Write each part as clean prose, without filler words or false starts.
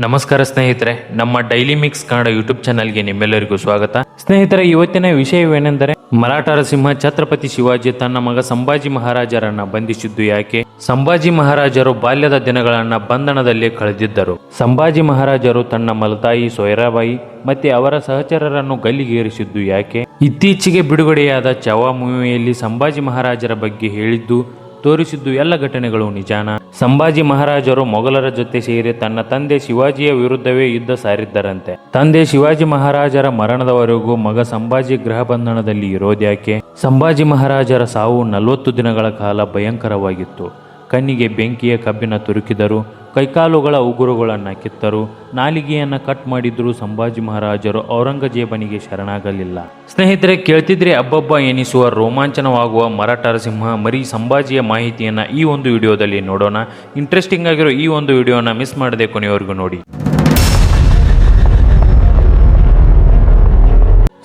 ನಮಸ್ಕಾರ ಸ್ನೇಹಿತರೆ, ನಮ್ಮ ಡೈಲಿ ಮಿಕ್ಸ್ ಕನ್ನಡ ಯೂಟ್ಯೂಬ್ ಚಾನಲ್ಗೆ ನಿಮ್ಮೆಲ್ಲರಿಗೂ ಸ್ವಾಗತ. ಸ್ನೇಹಿತರೆ, ಇವತ್ತಿನ ವಿಷಯವೇನೆಂದರೆ ಮರಾಠರ ಸಿಂಹ ಛತ್ರಪತಿ ಶಿವಾಜಿ ತನ್ನ ಮಗ ಸಂಭಾಜಿ ಮಹಾರಾಜರನ್ನ ಬಂಧಿಸಿದ್ದು ಯಾಕೆ? ಸಂಭಾಜಿ ಮಹಾರಾಜರು ಬಾಲ್ಯದ ದಿನಗಳನ್ನ ಬಂಧನದಲ್ಲಿ ಕಳೆದಿದ್ದರು. ಸಂಭಾಜಿ ಮಹಾರಾಜರು ತನ್ನ ಮಲತಾಯಿ ಸೊಯ್ರಾಬಾಯಿ ಮತ್ತೆ ಅವರ ಸಹಚರರನ್ನು ಗಲ್ಲಿಗೇರಿಸಿದ್ದು ಯಾಕೆ? ಇತ್ತೀಚೆಗೆ ಬಿಡುಗಡೆಯಾದ ಚಾವಾ ಮೂವಿಯಲ್ಲಿ ಸಂಭಾಜಿ ಮಹಾರಾಜರ ಬಗ್ಗೆ ಹೇಳಿದ್ದು ತೋರಿಸಿದ್ದು ಎಲ್ಲ ಘಟನೆಗಳು ನಿಜಾನ? ಸಂಭಾಜಿ ಮಹಾರಾಜರು ಮೊಘಲರ ಜೊತೆ ಸೇರಿ ತನ್ನ ತಂದೆ ಶಿವಾಜಿಯ ವಿರುದ್ಧವೇ ಯುದ್ಧ ಸಾರಿದ್ದರಂತೆ. ತಂದೆ ಶಿವಾಜಿ ಮಹಾರಾಜರ ಮರಣದವರೆಗೂ ಮಗ ಸಂಭಾಜಿ ಗೃಹ ಬಂಧನದಲ್ಲಿ ಇರೋದ್ಯಾಕೆ? ಸಂಭಾಜಿ ಮಹಾರಾಜರ ಸಾವು 40 ದಿನಗಳ ಕಾಲ ಭಯಂಕರವಾಗಿತ್ತು. ಕಣ್ಣಿಗೆ ಬೆಂಕಿಯ ಕಬ್ಬಿನ ತುರುಕಿದರು, ಕೈಕಾಲುಗಳ ಉಗುರುಗಳನ್ನು ಕಿತ್ತರು, ನಾಲಿಗೆಯನ್ನು ಕಟ್ ಮಾಡಿದ್ರು. ಸಂಭಾಜಿ ಮಹಾರಾಜರು ಔರಂಗಜೇಬನಿಗೆ ಶರಣಾಗಲಿಲ್ಲ. ಸ್ನೇಹಿತರೆ, ಕೇಳ್ತಿದ್ರೆ ಅಬ್ಬಬ್ಬ ಎನಿಸುವ ರೋಮಾಂಚನವಾಗುವ ಮರಾಠರ ಸಿಂಹ ಮರಿ ಸಂಭಾಜಿಯ ಮಾಹಿತಿಯನ್ನು ಈ ಒಂದು ವಿಡಿಯೋದಲ್ಲಿ ನೋಡೋಣ. ಇಂಟ್ರೆಸ್ಟಿಂಗ್ ಆಗಿರೋ ಈ ಒಂದು ವಿಡಿಯೋನ ಮಿಸ್ ಮಾಡದೆ ಕೊನೆಯವರೆಗೂ ನೋಡಿ.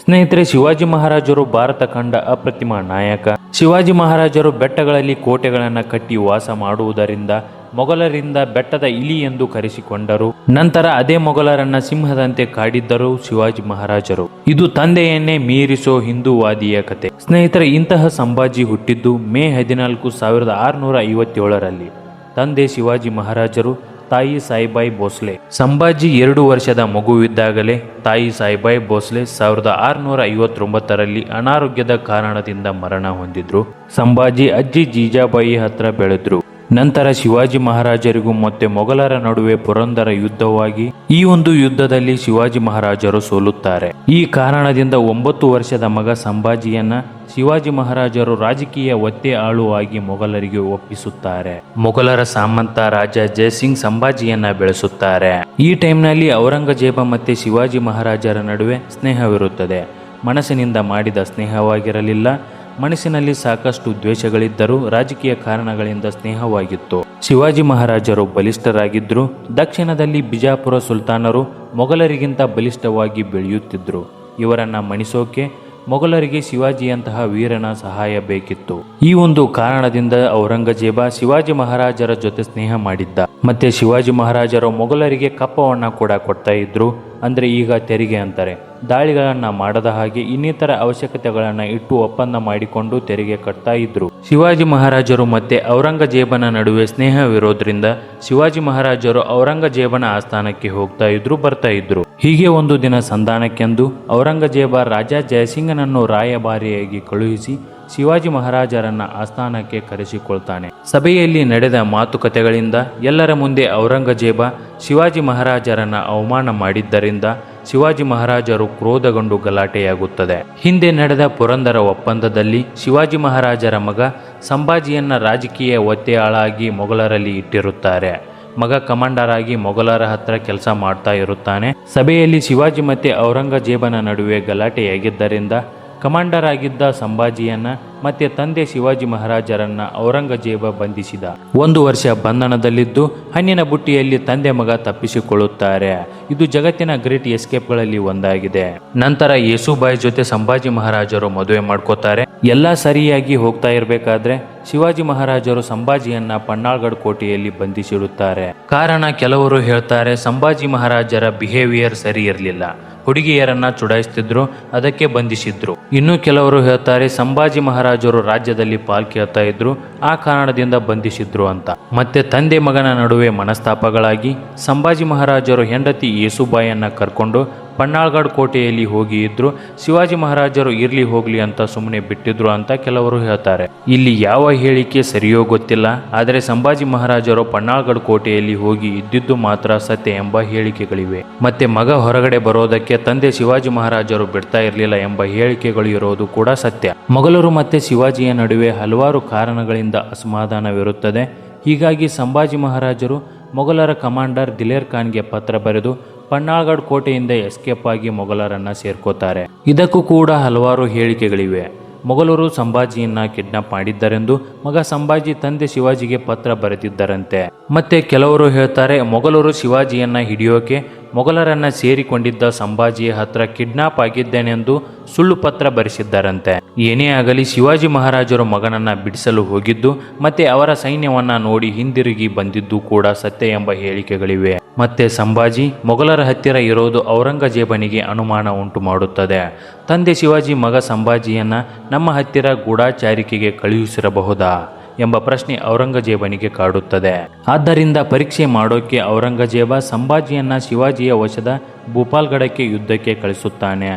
ಸ್ನೇಹಿತರೆ, ಶಿವಾಜಿ ಮಹಾರಾಜರು ಭಾರತ ಕಂಡ ಅಪ್ರತಿಮ ನಾಯಕ. ಶಿವಾಜಿ ಮಹಾರಾಜರು ಬೆಟ್ಟಗಳಲ್ಲಿ ಕೋಟೆಗಳನ್ನು ಕಟ್ಟಿ ವಾಸ ಮಾಡುವುದರಿಂದ ಮೊಘಲರಿಂದ ಬೆಟ್ಟದ ಇಲಿ ಎಂದು ಕರೆಸಿಕೊಂಡರು. ನಂತರ ಅದೇ ಮೊಘಲರನ್ನ ಸಿಂಹದಂತೆ ಕಾಡಿದ್ದರು ಶಿವಾಜಿ ಮಹಾರಾಜರು. ಇದು ತಂದೆಯನ್ನೇ ಮೀರಿಸೋ ಹಿಂದೂವಾದಿಯ ಕತೆ. ಸ್ನೇಹಿತರೆ, ಇಂತಹ ಸಂಭಾಜಿ ಹುಟ್ಟಿದ್ದು ಮೇ 14, 1657ರಲ್ಲಿ. ತಂದೆ ಶಿವಾಜಿ ಮಹಾರಾಜರು, ತಾಯಿ ಸಾಯಿಬಾಯಿ ಭೋಸ್ಲೆ. ಸಂಭಾಜಿ 2 ವರ್ಷದ ಮಗುವಿದ್ದಾಗಲೇ ತಾಯಿ ಸಾಯಿಬಾಯಿ ಭೋಸ್ಲೆ 1659ರಲ್ಲಿ ಅನಾರೋಗ್ಯದ ಕಾರಣದಿಂದ ಮರಣ ಹೊಂದಿದ್ರು. ಸಂಭಾಜಿ ಅಜ್ಜಿ ಜೀಜಾಬಾಯಿ ಹತ್ರ ಬೆಳೆದ್ರು. ನಂತರ ಶಿವಾಜಿ ಮಹಾರಾಜರಿಗೂ ಮತ್ತೆ ಮೊಘಲರ ನಡುವೆ ಪುರಂದರ ಯುದ್ಧವಾಗಿ ಈ ಒಂದು ಯುದ್ಧದಲ್ಲಿ ಶಿವಾಜಿ ಮಹಾರಾಜರು ಸೋಲುತ್ತಾರೆ. ಈ ಕಾರಣದಿಂದ 9 ವರ್ಷದ ಮಗ ಸಂಭಾಜಿಯನ್ನ ಶಿವಾಜಿ ಮಹಾರಾಜರು ರಾಜಕೀಯ ಒತ್ತೆ ಆಳುವಾಗಿ ಮೊಘಲರಿಗೆ ಒಪ್ಪಿಸುತ್ತಾರೆ. ಮೊಘಲರ ಸಾಮಂತ ರಾಜ ಜಯಸಿಂಗ್ ಸಂಭಾಜಿಯನ್ನ ಬೆಳೆಸುತ್ತಾರೆ. ಈ ಟೈಮ್ನಲ್ಲಿ ಔರಂಗಜೇಬ ಮತ್ತೆ ಶಿವಾಜಿ ಮಹಾರಾಜರ ನಡುವೆ ಸ್ನೇಹವಿರುತ್ತದೆ. ಮನಸ್ಸಿನಿಂದ ಮಾಡಿದ ಸ್ನೇಹವಾಗಿರಲಿಲ್ಲ. ಮನಸ್ಸಿನಲ್ಲಿ ಸಾಕಷ್ಟು ದ್ವೇಷಗಳಿದ್ದರೂ ರಾಜಕೀಯ ಕಾರಣಗಳಿಂದ ಸ್ನೇಹವಾಗಿತ್ತು. ಶಿವಾಜಿ ಮಹಾರಾಜರು ಬಲಿಷ್ಠರಾಗಿದ್ದರು. ದಕ್ಷಿಣದಲ್ಲಿ ಬಿಜಾಪುರ ಸುಲ್ತಾನರು ಮೊಘಲರಿಗಿಂತ ಬಲಿಷ್ಠವಾಗಿ ಬೆಳೆಯುತ್ತಿದ್ದರು. ಇವರನ್ನ ಮಣಿಸೋಕೆ ಮೊಘಲರಿಗೆ ಶಿವಾಜಿಯಂತಹ ವೀರನ ಸಹಾಯ ಬೇಕಿತ್ತು. ಈ ಒಂದು ಕಾರಣದಿಂದ ಔರಂಗಜೇಬ ಶಿವಾಜಿ ಮಹಾರಾಜರ ಜೊತೆ ಸ್ನೇಹ ಮಾಡಿದ್ದ. ಮತ್ತೆ ಶಿವಾಜಿ ಮಹಾರಾಜರು ಮೊಘಲರಿಗೆ ಕಪ್ಪವನ್ನ ಕೂಡ ಕೊಡ್ತಾ ಇದ್ರು. ಅಂದ್ರೆ ಈಗ ತೆರಿಗೆ ಅಂತಾರೆ. ದಾಳಿಗಳನ್ನ ಮಾಡದ ಹಾಗೆ ಇನ್ನಿತರ ಅವಶ್ಯಕತೆಗಳನ್ನ ಇಟ್ಟು ಒಪ್ಪಂದ ಮಾಡಿಕೊಂಡು ತೆರಿಗೆ ಕಟ್ತಾ ಇದ್ರು. ಶಿವಾಜಿ ಮಹಾರಾಜರು ಮತ್ತೆ ಔರಂಗಜೇಬನ ನಡುವೆ ಸ್ನೇಹವಿರೋದ್ರಿಂದ ಶಿವಾಜಿ ಮಹಾರಾಜರು ಔರಂಗಜೇಬನ ಆಸ್ಥಾನಕ್ಕೆ ಹೋಗ್ತಾ ಇದ್ರು, ಬರ್ತಾ ಇದ್ರು. ಹೀಗೆ ಒಂದು ದಿನ ಸಂಧಾನಕ್ಕೆಂದು ಔರಂಗಜೇಬ ರಾಜ ಜಯಸಿಂಗನನ್ನು ರಾಯಭಾರಿಯಾಗಿ ಕಳುಹಿಸಿ ಶಿವಾಜಿ ಮಹಾರಾಜರನ್ನ ಆಸ್ಥಾನಕ್ಕೆ ಕರೆಸಿಕೊಳ್ತಾನೆ. ಸಭೆಯಲ್ಲಿ ನಡೆದ ಮಾತುಕತೆಗಳಿಂದ ಎಲ್ಲರ ಮುಂದೆ ಔರಂಗಜೇಬ ಶಿವಾಜಿ ಮಹಾರಾಜರನ್ನ ಅವಮಾನ ಮಾಡಿದ್ದರಿಂದ ಶಿವಾಜಿ ಮಹಾರಾಜರು ಕ್ರೋಧಗೊಂಡು ಗಲಾಟೆಯಾಗುತ್ತದೆ. ಹಿಂದೆ ನಡೆದ ಪುರಂದರ ಒಪ್ಪಂದದಲ್ಲಿ ಶಿವಾಜಿ ಮಹಾರಾಜರ ಮಗ ಸಂಭಾಜಿಯನ್ನ ರಾಜಕೀಯ ಒತ್ತೆಯಾಳಾಗಿ ಮೊಘಲರಲ್ಲಿ ಇಟ್ಟಿರುತ್ತಾರೆ. ಮಗ ಕಮಾಂಡರ್ ಆಗಿ ಮೊಘಲರ ಹತ್ರ ಕೆಲಸ ಮಾಡ್ತಾ ಇರುತ್ತಾನೆ. ಸಭೆಯಲ್ಲಿ ಶಿವಾಜಿ ಮತ್ತೆ ಔರಂಗಜೇಬನ ನಡುವೆ ಗಲಾಟೆಯಾಗಿದ್ದರಿಂದ ಕಮಾಂಡರ್ ಆಗಿದ್ದ ಸಂಭಾಜಿಯನ್ನ ಮತ್ತೆ ತಂದೆ ಶಿವಾಜಿ ಮಹಾರಾಜರನ್ನ ಔರಂಗಜೇಬ ಬಂಧಿಸಿದ. 1 ವರ್ಷ ಬಂಧನದಲ್ಲಿದ್ದು ಹಣ್ಣಿನ ಬುಟ್ಟಿಯಲ್ಲಿ ತಂದೆ ಮಗ ತಪ್ಪಿಸಿಕೊಳ್ಳುತ್ತಾರೆ. ಇದು ಜಗತ್ತಿನ ಗ್ರೇಟ್ ಎಸ್ಕೇಪ್ಗಳಲ್ಲಿ ಒಂದಾಗಿದೆ. ನಂತರ ಯೇಸುಬಾಯಿ ಜೊತೆ ಸಂಭಾಜಿ ಮಹಾರಾಜರು ಮದುವೆ ಮಾಡ್ಕೋತಾರೆ. ಎಲ್ಲ ಸರಿಯಾಗಿ ಹೋಗ್ತಾ ಇರಬೇಕಾದ್ರೆ ಶಿವಾಜಿ ಮಹಾರಾಜರು ಸಂಭಾಜಿಯನ್ನ ಪನ್ನಾಳ್ಗಢ ಕೋಟೆಯಲ್ಲಿ ಬಂಧಿಸಿಡುತ್ತಾರೆ. ಕಾರಣ ಕೆಲವರು ಹೇಳ್ತಾರೆ ಸಂಭಾಜಿ ಮಹಾರಾಜರ ಬಿಹೇವಿಯರ್ ಸರಿ ಇರಲಿಲ್ಲ, ಹುಡುಗಿಯರನ್ನ ಚುಡಾಯಿಸ್ತಿದ್ರು, ಅದಕ್ಕೆ ಬಂಧಿಸಿದ್ರು. ಇನ್ನು ಕೆಲವರು ಹೇಳ್ತಾರೆ ಸಂಭಾಜಿ ಮಹಾರಾಜರು ರಾಜ್ಯದಲ್ಲಿ ಪಾಲ್ ಕೇಳ್ತಾ ಇದ್ರು, ಆ ಕಾರಣದಿಂದ ಬಂಧಿಸಿದ್ರು ಅಂತ. ಮತ್ತೆ ತಂದೆ ಮಗನ ನಡುವೆ ಮನಸ್ತಾಪಗಳಾಗಿ ಸಂಭಾಜಿ ಮಹಾರಾಜರು ಹೆಂಡತಿ ಯೇಸುಬಾಯಿಯನ್ನ ಕರ್ಕೊಂಡು ಪನ್ನಾಳ್ಗಢ ಕೋಟೆಯಲ್ಲಿ ಹೋಗಿ ಇದ್ರು. ಶಿವಾಜಿ ಮಹಾರಾಜರು ಇರ್ಲಿ ಹೋಗ್ಲಿ ಅಂತ ಸುಮ್ಮನೆ ಬಿಟ್ಟಿದ್ರು ಅಂತ ಕೆಲವರು ಹೇಳ್ತಾರೆ. ಇಲ್ಲಿ ಯಾವ ಹೇಳಿಕೆ ಸರಿಯೋ ಗೊತ್ತಿಲ್ಲ. ಆದರೆ ಸಂಭಾಜಿ ಮಹಾರಾಜರು ಪನ್ನಾಳ್ಗಢ ಕೋಟೆಯಲ್ಲಿ ಹೋಗಿ ಇದ್ದಿದ್ದು ಮಾತ್ರ ಸತ್ಯ ಎಂಬ ಹೇಳಿಕೆಗಳಿವೆ. ಮತ್ತೆ ಮಗ ಹೊರಗಡೆ ಬರೋದಕ್ಕೆ ತಂದೆ ಶಿವಾಜಿ ಮಹಾರಾಜರು ಬಿಡ್ತಾ ಇರಲಿಲ್ಲ ಎಂಬ ಹೇಳಿಕೆಗಳು ಇರೋದು ಕೂಡ ಸತ್ಯ. ಮೊಘಲರು ಮತ್ತೆ ಶಿವಾಜಿಯ ನಡುವೆ ಹಲವಾರು ಕಾರಣಗಳಿಂದ ಅಸಮಾಧಾನವಿರುತ್ತದೆ. ಹೀಗಾಗಿ ಸಂಭಾಜಿ ಮಹಾರಾಜರು ಮೊಘಲರ ಕಮಾಂಡರ್ ದಿಲೇರ್ ಖಾನ್ಗೆ ಪತ್ರ ಬರೆದು ಪನ್ನಾಳ್ಗಢ ಕೋಟೆಯಿಂದ ಎಸ್ಕೇಪ್ ಆಗಿ ಮೊಘಲರನ್ನ ಸೇರ್ಕೋತಾರೆ. ಇದಕ್ಕೂ ಕೂಡ ಹಲವಾರು ಹೇಳಿಕೆಗಳಿವೆ. ಮೊಘಲರು ಸಂಭಾಜಿಯನ್ನ ಕಿಡ್ನಾಪ್ ಮಾಡಿದ್ದರೆಂದು ಮಗ ಸಂಭಾಜಿ ತಂದೆ ಶಿವಾಜಿಗೆ ಪತ್ರ ಬರೆದಿದ್ದರಂತೆ. ಮತ್ತೆ ಕೆಲವರು ಹೇಳ್ತಾರೆ ಮೊಘಲರು ಶಿವಾಜಿಯನ್ನ ಹಿಡಿಯೋಕೆ ಮೊಘಲರನ್ನ ಸೇರಿಕೊಂಡಿದ್ದ ಸಂಭಾಜಿಯ ಹತ್ರ ಕಿಡ್ನಾಪ್ ಆಗಿದ್ದೇನೆಂದು ಸುಳ್ಳು ಪತ್ರ ಬರೆಸಿದ್ದರಂತೆ. ಏನೇ ಆಗಲಿ ಶಿವಾಜಿ ಮಹಾರಾಜರು ಮಗನನ್ನ ಬಿಡಿಸಲು ಹೋಗಿದ್ದು ಮತ್ತೆ ಅವರ ಸೈನ್ಯವನ್ನ ನೋಡಿ ಹಿಂದಿರುಗಿ ಬಂದಿದ್ದು ಕೂಡ ಸತ್ಯ ಎಂಬ ಹೇಳಿಕೆಗಳಿವೆ. ಮತ್ತೆ ಸಂಭಾಜಿ ಮೊಘಲರ ಹತ್ತಿರ ಇರೋದು ಔರಂಗಜೇಬನಿಗೆ ಅನುಮಾನ ಉಂಟು ಮಾಡುತ್ತದೆ. ತಂದೆ ಶಿವಾಜಿ ಮಗ ಸಂಭಾಜಿಯನ್ನ ನಮ್ಮ ಹತ್ತಿರ ಗೂಢಚಾರಿಕೆಗೆ ಕಳುಹಿಸಿರಬಹುದಾ ಎಂಬ ಪ್ರಶ್ನೆ ಔರಂಗಜೇಬನಿಗೆ ಕಾಡುತ್ತದೆ. ಆದ್ದರಿಂದ ಪರೀಕ್ಷೆ ಮಾಡೋಕೆ ಔರಂಗಜೇಬ ಸಂಭಾಜಿಯನ್ನ ಶಿವಾಜಿಯ ವಶದ ಭೂಪಾಲ್ಗಡಕ್ಕೆ ಯುದ್ಧಕ್ಕೆ ಕಳಿಸುತ್ತಾನೆ.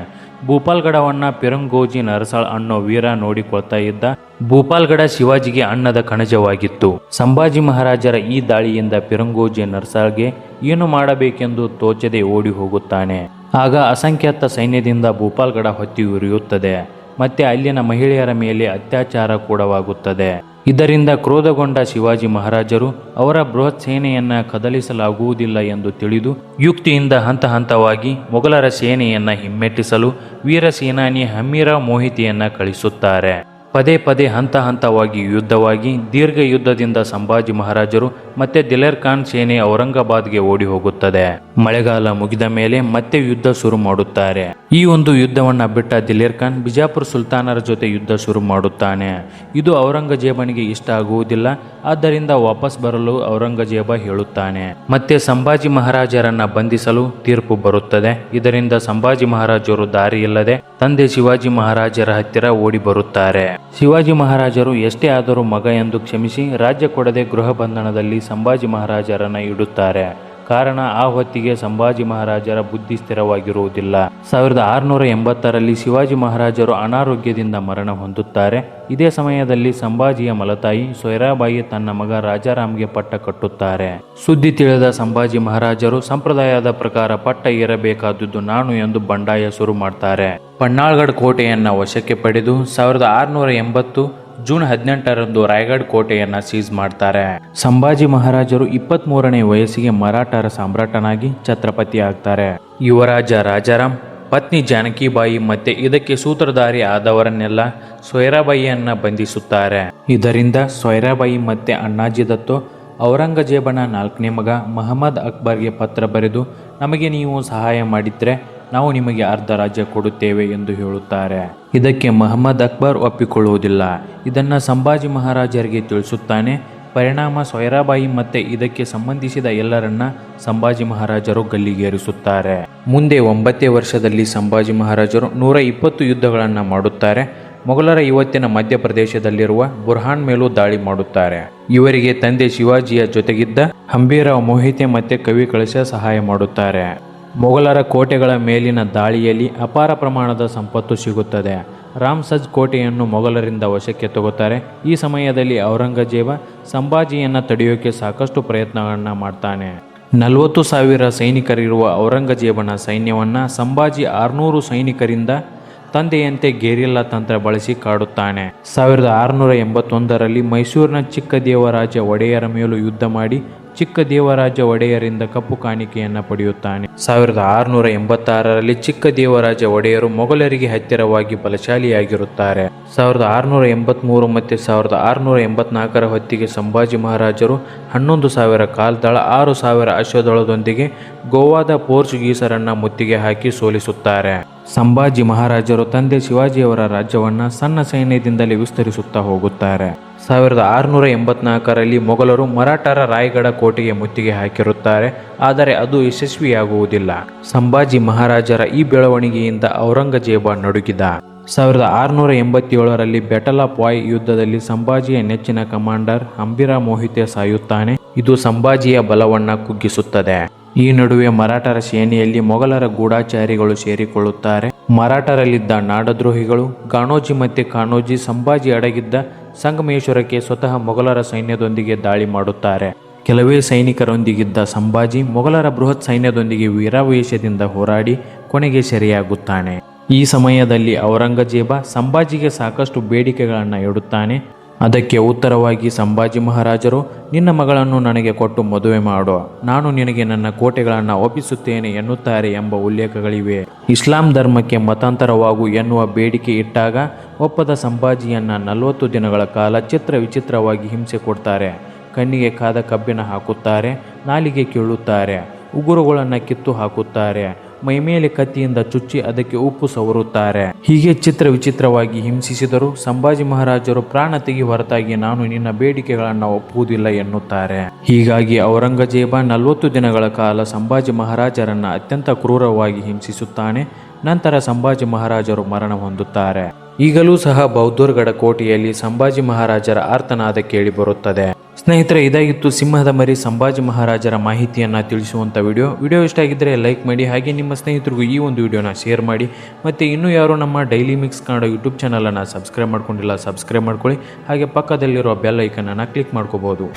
ಭೂಪಾಲ್ಗಡವನ್ನ ಪಿರಂಗೋಜಿ ನರಸಾಳ್ ಅನ್ನೋ ವೀರ ನೋಡಿಕೊಳ್ತಾ ಇದ್ದ. ಭೂಪಾಲ್ಗಡ ಶಿವಾಜಿಗೆ ಅನ್ನದ ಕಣಜವಾಗಿತ್ತು. ಸಂಭಾಜಿ ಮಹಾರಾಜರ ಈ ದಾಳಿಯಿಂದ ಪಿರಂಗೋಜಿ ನರಸಾಳ್ಗೆ ಏನು ಮಾಡಬೇಕೆಂದು ತೋಚದೆ ಓಡಿ ಹೋಗುತ್ತಾನೆ. ಆಗ ಅಸಂಖ್ಯಾತ ಸೈನ್ಯದಿಂದ ಭೂಪಾಲ್ಗಡ ಹೊತ್ತಿ ಉರಿಯುತ್ತದೆ. ಮತ್ತೆ ಅಲ್ಲಿನ ಮಹಿಳೆಯರ ಮೇಲೆ ಅತ್ಯಾಚಾರ ಕೂಡವಾಗುತ್ತದೆ. ಇದರಿಂದ ಕ್ರೋಧಗೊಂಡ ಶಿವಾಜಿ ಮಹಾರಾಜರು ಅವರ ಬೃಹತ್ ಸೇನೆಯನ್ನ ಕದಲಿಸಲಾಗುವುದಿಲ್ಲ ಎಂದು ತಿಳಿದು ಯುಕ್ತಿಯಿಂದ ಹಂತ ಹಂತವಾಗಿ ಮೊಘಲರ ಸೇನೆಯನ್ನ ಹಿಮ್ಮೆಟ್ಟಿಸಲು ವೀರ ಸೇನಾನಿ ಹಮ್ಮೀರಾ ಮೋಹಿತಿಯನ್ನ ಕಳಿಸುತ್ತಾರೆ. ಪದೇ ಪದೇ ಹಂತ ಹಂತವಾಗಿ ಯುದ್ಧವಾಗಿ ದೀರ್ಘ ಯುದ್ಧದಿಂದ ಸಂಭಾಜಿ ಮಹಾರಾಜರು ಮತ್ತೆ ದಿಲೇರ್ ಖಾನ್ ಸೇನೆ ಔರಂಗಾಬಾದ್ಗೆ ಓಡಿ ಹೋಗುತ್ತದೆ. ಮಳೆಗಾಲ ಮುಗಿದ ಮೇಲೆ ಮತ್ತೆ ಯುದ್ಧ ಶುರು ಮಾಡುತ್ತಾರೆ. ಈ ಒಂದು ಯುದ್ಧವನ್ನ ಬಿಟ್ಟ ದಿಲೇರ್ ಖಾನ್ ಬಿಜಾಪುರ ಸುಲ್ತಾನರ ಜೊತೆ ಯುದ್ಧ ಶುರು ಮಾಡುತ್ತಾನೆ. ಇದು ಔರಂಗಜೇಬನಿಗೆ ಇಷ್ಟ ಆಗುವುದಿಲ್ಲ. ಆದ್ದರಿಂದ ವಾಪಸ್ ಬರಲು ಔರಂಗಜೇಬ ಹೇಳುತ್ತಾನೆ. ಮತ್ತೆ ಸಂಭಾಜಿ ಮಹಾರಾಜರನ್ನ ಬಂಧಿಸಲು ತೀರ್ಪು ಬರುತ್ತದೆ. ಇದರಿಂದ ಸಂಭಾಜಿ ಮಹಾರಾಜರು ದಾರಿ ಇಲ್ಲದೆ ತಂದೆ ಶಿವಾಜಿ ಮಹಾರಾಜರ ಹತ್ತಿರ ಓಡಿ ಬರುತ್ತಾರೆ. ಶಿವಾಜಿ ಮಹಾರಾಜರು ಎಷ್ಟೇ ಆದರೂ ಮಗ ಎಂದು ಕ್ಷಮಿಸಿ ರಾಜ್ಯ ಕೊಡದೆ ಗೃಹ ಬಂಧನದಲ್ಲಿ ಸಂಭಾಜಿ ಮಹಾರಾಜರನ್ನ ಇಡುತ್ತಾರೆ. ಕಾರಣ ಆ ಹೊತ್ತಿಗೆ ಸಂಭಾಜಿ ಮಹಾರಾಜರ ಬುದ್ಧಿ ಸ್ಥಿರವಾಗಿರುವುದಿಲ್ಲ. 1680ರಲ್ಲಿ ಶಿವಾಜಿ ಮಹಾರಾಜರು ಅನಾರೋಗ್ಯದಿಂದ ಮರಣ ಹೊಂದುತ್ತಾರೆ. ಇದೇ ಸಮಯದಲ್ಲಿ ಸಂಭಾಜಿಯ ಮಲತಾಯಿ ಸೊಯ್ರಾಬಾಯಿ ತನ್ನ ಮಗ ರಾಜಾರಾಮ್ಗೆ ಪಟ್ಟ ಕಟ್ಟುತ್ತಾರೆ. ಸುದ್ದಿ ತಿಳಿದ ಸಂಭಾಜಿ ಮಹಾರಾಜರು ಸಂಪ್ರದಾಯದ ಪ್ರಕಾರ ಪಟ್ಟ ಏರಬೇಕಾದುದು ನಾನು ಎಂದು ಬಂಡಾಯ ಶುರು ಮಾಡ್ತಾರೆ. ಪನ್ನಾಳ್ಗಢ ಕೋಟೆಯನ್ನ ವಶಕ್ಕೆ ಪಡೆದು 1680 ಜೂನ್ 18ರಂದು ರಾಯಗಢ ಕೋಟೆಯನ್ನ ಸೀಸ್ ಮಾಡ್ತಾರೆ. ಸಂಭಾಜಿ ಮಹಾರಾಜರು 23ನೇ ವಯಸ್ಸಿಗೆ ಮರಾಠರ ಸಾಮ್ರಾಟನಾಗಿ ಛತ್ರಪತಿ ಆಗ್ತಾರೆ. ಯುವರಾಜ ರಾಜಾರಾಮ್, ಪತ್ನಿ ಜಾನಕಿಬಾಯಿ ಮತ್ತೆ ಇದಕ್ಕೆ ಸೂತ್ರಧಾರಿ ಆದವರನ್ನೆಲ್ಲ ಸೊಯ್ರಾಬಾಯಿಯನ್ನ ಬಂಧಿಸುತ್ತಾರೆ. ಇದರಿಂದ ಸೊಯ್ರಾಬಾಯಿ ಮತ್ತೆ ಅಣ್ಣಾಜಿ ದತ್ತೋ ಔರಂಗಜೇಬನ 4ನೇ ಮಗ ಮಹಮ್ಮದ್ ಅಕ್ಬರ್ಗೆ ಪತ್ರ ಬರೆದು ನಮಗೆ ನೀವು ಸಹಾಯ ಮಾಡಿದ್ರೆ ನಾವು ನಿಮಗೆ ಅರ್ಧ ರಾಜ್ಯ ಕೊಡುತ್ತೇವೆ ಎಂದು ಹೇಳುತ್ತಾರೆ. ಇದಕ್ಕೆ ಮಹಮ್ಮದ್ ಅಕ್ಬರ್ ಒಪ್ಪಿಕೊಳ್ಳುವುದಿಲ್ಲ. ಇದನ್ನು ಸಂಭಾಜಿ ಮಹಾರಾಜರಿಗೆ ತಿಳಿಸುತ್ತಾನೆ. ಪರಿಣಾಮ ಸೊಯ್ರಾಬಾಯಿ ಮತ್ತೆ ಇದಕ್ಕೆ ಸಂಬಂಧಿಸಿದ ಎಲ್ಲರನ್ನ ಸಂಭಾಜಿ ಮಹಾರಾಜರು ಗಲ್ಲಿಗೇರಿಸುತ್ತಾರೆ. ಮುಂದೆ 9ನೇ ವರ್ಷದಲ್ಲಿ ಸಂಭಾಜಿ ಮಹಾರಾಜರು 120 ಯುದ್ಧಗಳನ್ನು ಮಾಡುತ್ತಾರೆ. ಮೊಘಲರ ಇವತ್ತಿನ ಮಧ್ಯಪ್ರದೇಶದಲ್ಲಿರುವ ಬುರ್ಹಾನ್ ಮೇಲೂ ದಾಳಿ ಮಾಡುತ್ತಾರೆ. ಇವರಿಗೆ ತಂದೆ ಶಿವಾಜಿಯ ಜೊತೆಗಿದ್ದ ಹಂಬೀರಾ ಮೋಹಿತೆ ಮತ್ತೆ ಕವಿ ಕಳಶ ಸಹಾಯ ಮಾಡುತ್ತಾರೆ. ಮೊಘಲರ ಕೋಟೆಗಳ ಮೇಲಿನ ದಾಳಿಯಲ್ಲಿ ಅಪಾರ ಪ್ರಮಾಣದ ಸಂಪತ್ತು ಸಿಗುತ್ತದೆ. ರಾಮ್ಸಜ್ ಕೋಟೆಯನ್ನು ಮೊಘಲರಿಂದ ವಶಕ್ಕೆ ತಗೋತಾರೆ. ಈ ಸಮಯದಲ್ಲಿ ಔರಂಗಜೇಬ ಸಂಭಾಜಿಯನ್ನು ತಡೆಯೋಕೆ ಸಾಕಷ್ಟು ಪ್ರಯತ್ನಗಳನ್ನು ಮಾಡ್ತಾನೆ. 40,000 ಸೈನಿಕರಿರುವ ಔರಂಗಜೇಬನ ಸೈನ್ಯವನ್ನು ಸಂಭಾಜಿ 600 ಸೈನಿಕರಿಂದ ತಂದೆಯಂತೆ ಗೆರಿಲ್ಲಾ ತಂತ್ರ ಬಳಸಿ ಕಾಡುತ್ತಾನೆ. 1681ರಲ್ಲಿ ಮೈಸೂರಿನ ಚಿಕ್ಕದೇವರಾಜ ಒಡೆಯರ ಮೇಲೂ ಯುದ್ಧ ಮಾಡಿ ಚಿಕ್ಕದೇವರಾಜ ಒಡೆಯರಿಂದ ಕಪ್ಪು ಕಾಣಿಕೆಯನ್ನು ಪಡೆಯುತ್ತಾನೆ. 1686ರಲ್ಲಿ ಚಿಕ್ಕದೇವರಾಜ ಒಡೆಯರು ಮೊಘಲರಿಗೆ ಹತ್ತಿರವಾಗಿ ಬಲಶಾಲಿಯಾಗಿರುತ್ತಾರೆ. 1683 ಮತ್ತು 1684ರ ಹೊತ್ತಿಗೆ ಸಂಭಾಜಿ ಮಹಾರಾಜರು 11,000 ಕಾಲ್ದಳ 6,000 ಅಶ್ವದಳದೊಂದಿಗೆ ಗೋವಾದ ಪೋರ್ಚುಗೀಸರನ್ನ ಮುತ್ತಿಗೆ ಹಾಕಿ ಸೋಲಿಸುತ್ತಾರೆ. ಸಂಭಾಜಿ ಮಹಾರಾಜರು ತಂದೆ ಶಿವಾಜಿಯವರ ರಾಜ್ಯವನ್ನು ಸಣ್ಣ ಸೈನ್ಯದಿಂದಲೇ ವಿಸ್ತರಿಸುತ್ತಾ ಹೋಗುತ್ತಾರೆ. 1684ರಲ್ಲಿ ಮೊಘಲರು ಮರಾಠರ ರಾಯಗಢ ಕೋಟೆಗೆ ಮುತ್ತಿಗೆ ಹಾಕಿರುತ್ತಾರೆ. ಆದರೆ ಅದು ಯಶಸ್ವಿಯಾಗುವುದಿಲ್ಲ. ಸಂಭಾಜಿ ಮಹಾರಾಜರ ಈ ಬೆಳವಣಿಗೆಯಿಂದ ಔರಂಗಜೇಬ ನಡುಗಿದ. 1687ರಲ್ಲಿ ಬ್ಯಾಟಲ್ ಆಫ್ ವಾಯ್ ಯುದ್ಧದಲ್ಲಿ ಸಂಭಾಜಿಯ ನೆಚ್ಚಿನ ಕಮಾಂಡರ್ ಹಂಬೀರಾ ಮೋಹಿತೆ ಸಾಯುತ್ತಾನೆ. ಇದು ಸಂಭಾಜಿಯ ಬಲವನ್ನ ಕುಗ್ಗಿಸುತ್ತದೆ. ಈ ನಡುವೆ ಮರಾಠರ ಸೇನೆಯಲ್ಲಿ ಮೊಘಲರ ಗೂಢಚಾರಿಗಳು ಸೇರಿಕೊಳ್ಳುತ್ತಾರೆ. ಮರಾಠರಲ್ಲಿದ್ದ ನಾಡದ್ರೋಹಿಗಳು ಗಾಣೋಜಿ ಮತ್ತು ಕಾಣೋಜಿ ಸಂಭಾಜಿ ಅಡಗಿದ್ದ ಸಂಗಮೇಶ್ವರಕ್ಕೆ ಸ್ವತಃ ಮೊಘಲರ ಸೈನ್ಯದೊಂದಿಗೆ ದಾಳಿ ಮಾಡುತ್ತಾರೆ. ಕೆಲವೇ ಸೈನಿಕರೊಂದಿಗಿದ್ದ ಸಂಭಾಜಿ ಮೊಘಲರ ಬೃಹತ್ ಸೈನ್ಯದೊಂದಿಗೆ ವೀರಾವೇಶದಿಂದ ಹೋರಾಡಿ ಕೊನೆಗೆ ಸೆರೆಯಾಗುತ್ತಾನೆ. ಈ ಸಮಯದಲ್ಲಿ ಔರಂಗಜೇಬ ಸಂಭಾಜಿಗೆ ಸಾಕಷ್ಟು ಬೇಡಿಕೆಗಳನ್ನು ಇಡುತ್ತಾನೆ. ಅದಕ್ಕೆ ಉತ್ತರವಾಗಿ ಸಂಭಾಜಿ ಮಹಾರಾಜರು, ನಿನ್ನ ಮಗಳನ್ನು ನನಗೆ ಕೊಟ್ಟು ಮದುವೆ ಮಾಡು, ನಾನು ನಿನಗೆ ನನ್ನ ಕೋಟೆಗಳನ್ನು ಒಪ್ಪಿಸುತ್ತೇನೆ ಎನ್ನುತ್ತಾರೆ ಎಂಬ ಉಲ್ಲೇಖಗಳಿವೆ. ಇಸ್ಲಾಂ ಧರ್ಮಕ್ಕೆ ಮತಾಂತರವಾಗು ಎನ್ನುವ ಬೇಡಿಕೆ ಇಟ್ಟಾಗ ಒಪ್ಪದ ಸಂಭಾಜಿಯನ್ನ 40 ದಿನಗಳ ಕಾಲ ಚಿತ್ರ ವಿಚಿತ್ರವಾಗಿ ಹಿಂಸೆ ಕೊಡ್ತಾರೆ. ಕಣ್ಣಿಗೆ ಕಾದ ಕಬ್ಬಿನ ಹಾಕುತ್ತಾರೆ, ನಾಲಿಗೆ ಕೀಳುತ್ತಾರೆ, ಉಗುರುಗಳನ್ನು ಕಿತ್ತು ಹಾಕುತ್ತಾರೆ. ಮೈಮೇಲೆ ಕತ್ತಿಯಿಂದ ಚುಚ್ಚಿ ಅದಕ್ಕೆ ಉಪ್ಪು ಸವರುತ್ತಾರೆ. ಹೀಗೆ ಚಿತ್ರ ವಿಚಿತ್ರವಾಗಿ ಹಿಂಸಿಸಿದರು. ಸಂಭಾಜಿ ಮಹಾರಾಜರು ಪ್ರಾಣ ತೆಗಿ ಹೊರತಾಗಿ ನಾನು ನಿನ್ನ ಬೇಡಿಕೆಗಳನ್ನು ಒಪ್ಪುವುದಿಲ್ಲ ಎನ್ನುತ್ತಾರೆ. ಹೀಗಾಗಿ ಔರಂಗಜೇಬ 40 ದಿನಗಳ ಕಾಲ ಸಂಭಾಜಿ ಮಹಾರಾಜರನ್ನ ಅತ್ಯಂತ ಕ್ರೂರವಾಗಿ ಹಿಂಸಿಸುತ್ತಾನೆ. ನಂತರ ಸಂಭಾಜಿ ಮಹಾರಾಜರು ಮರಣ ಹೊಂದುತ್ತಾರೆ. ಈಗಲೂ ಸಹ ಬೌದ್ಧರ್ಗಢ ಕೋಟೆಯಲ್ಲಿ ಸಂಭಾಜಿ ಮಹಾರಾಜರ ಆರ್ತನಾದ ಕೇಳಿ ಬರುತ್ತದೆ. ಸ್ನೇಹಿತರೆ, ಇದಾಗಿತ್ತು ಸಿಂಹದ ಮರಿ ಸಂಭಾಜಿ ಮಹಾರಾಜರ ಮಾಹಿತಿಯನ್ನು ತಿಳಿಸುವಂಥ ವಿಡಿಯೋ ಇಷ್ಟ ಆಗಿದ್ದರೆ ಲೈಕ್ ಮಾಡಿ, ಹಾಗೆ ನಿಮ್ಮ ಸ್ನೇಹಿತರಿಗೂ ಈ ಒಂದು ವಿಡಿಯೋನ ಶೇರ್ ಮಾಡಿ. ಮತ್ತು ಇನ್ನೂ ಯಾರು ನಮ್ಮ ಡೈಲಿ ಮಿಕ್ಸ್ ಕನ್ನಡ ಯೂಟ್ಯೂಬ್ ಚಾನಲನ್ನು ಸಬ್ಸ್ಕ್ರೈಬ್ ಮಾಡ್ಕೊಂಡಿಲ್ಲ, ಸಬ್ಸ್ಕ್ರೈಬ್ ಮಾಡ್ಕೊಳ್ಳಿ. ಹಾಗೆ ಪಕ್ಕದಲ್ಲಿರೋ ಬೆಲ್ ಐಕನನ್ನು ಕ್ಲಿಕ್ ಮಾಡ್ಕೋಬೋದು.